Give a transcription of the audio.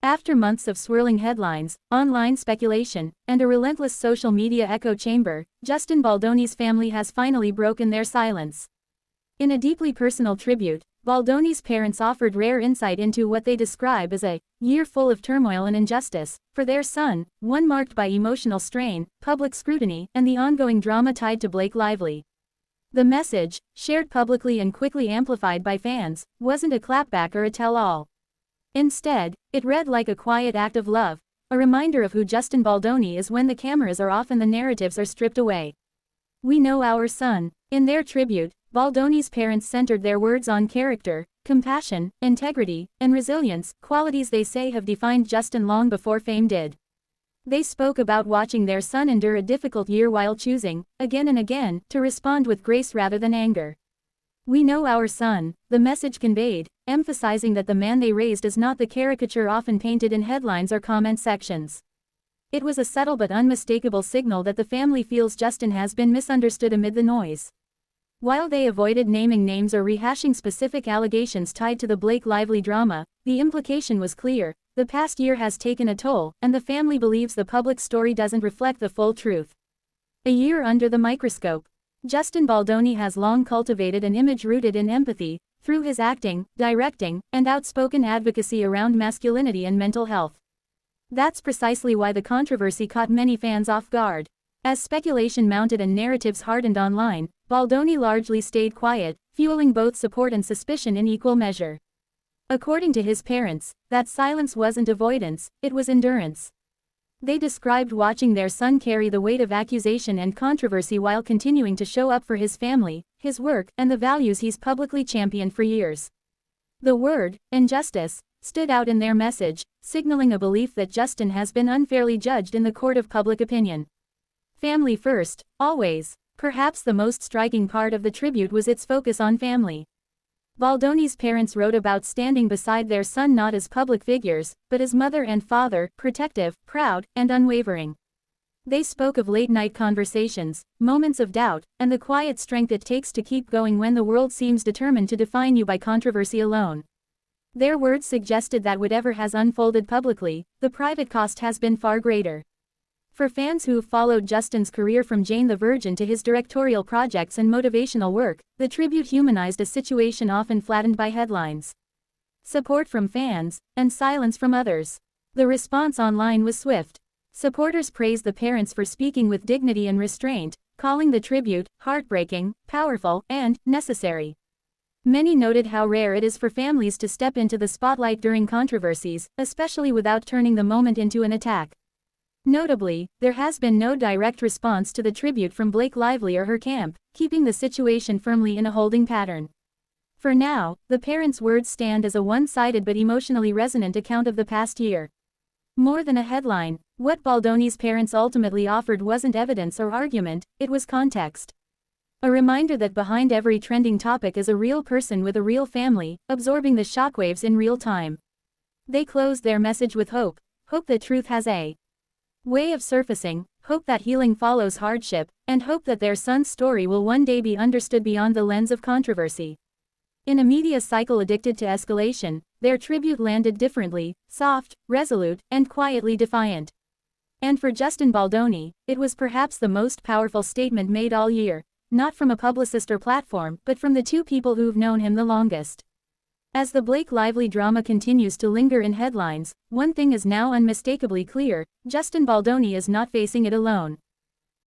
After months of swirling headlines, online speculation, and a relentless social media echo chamber, Justin Baldoni's family has finally broken their silence. In a deeply personal tribute, Baldoni's parents offered rare insight into what they describe as a year full of turmoil and injustice for their son, one marked by emotional strain, public scrutiny, and the ongoing drama tied to Blake Lively. The message, shared publicly and quickly amplified by fans, wasn't a clapback or a tell-all. Instead, it read like a quiet act of love, a reminder of who Justin Baldoni is when the cameras are off and the narratives are stripped away. "We know our son." In their tribute, Baldoni's parents centered their words on character, compassion, integrity, and resilience, qualities they say have defined Justin long before fame did. They spoke about watching their son endure a difficult year while choosing, again and again, to respond with grace rather than anger. "We know our son," the message conveyed, emphasizing that the man they raised is not the caricature often painted in headlines or comment sections. It was a subtle but unmistakable signal that the family feels Justin has been misunderstood amid the noise. While they avoided naming names or rehashing specific allegations tied to the Blake Lively drama, the implication was clear: the past year has taken a toll, and the family believes the public story doesn't reflect the full truth. A year under the microscope. Justin Baldoni has long cultivated an image rooted in empathy, through his acting, directing, and outspoken advocacy around masculinity and mental health. That's precisely why the controversy caught many fans off guard. As speculation mounted and narratives hardened online, Baldoni largely stayed quiet, fueling both support and suspicion in equal measure. According to his parents, that silence wasn't avoidance, it was endurance. They described watching their son carry the weight of accusation and controversy while continuing to show up for his family, his work, and the values he's publicly championed for years. The word, injustice, stood out in their message, signaling a belief that Justin has been unfairly judged in the court of public opinion. Family first, always. Perhaps the most striking part of the tribute was its focus on family. Baldoni's parents wrote about standing beside their son not as public figures, but as mother and father, protective, proud, and unwavering. They spoke of late-night conversations, moments of doubt, and the quiet strength it takes to keep going when the world seems determined to define you by controversy alone. Their words suggested that whatever has unfolded publicly, the private cost has been far greater. For fans who've followed Justin's career from Jane the Virgin to his directorial projects and motivational work, the tribute humanized a situation often flattened by headlines. Support from fans, and silence from others. The response online was swift. Supporters praised the parents for speaking with dignity and restraint, calling the tribute heartbreaking, powerful, and necessary. Many noted how rare it is for families to step into the spotlight during controversies, especially without turning the moment into an attack. Notably, there has been no direct response to the tribute from Blake Lively or her camp, keeping the situation firmly in a holding pattern. For now, the parents' words stand as a one-sided but emotionally resonant account of the past year. More than a headline, what Baldoni's parents ultimately offered wasn't evidence or argument, it was context. A reminder that behind every trending topic is a real person with a real family, absorbing the shockwaves in real time. They closed their message with hope that truth has a way of surfacing, hope that healing follows hardship, and hope that their son's story will one day be understood beyond the lens of controversy. In a media cycle addicted to escalation, their tribute landed differently, soft, resolute, and quietly defiant. And for Justin Baldoni, it was perhaps the most powerful statement made all year, not from a publicist or platform, but from the two people who've known him the longest. As the Blake Lively drama continues to linger in headlines, one thing is now unmistakably clear: Justin Baldoni is not facing it alone.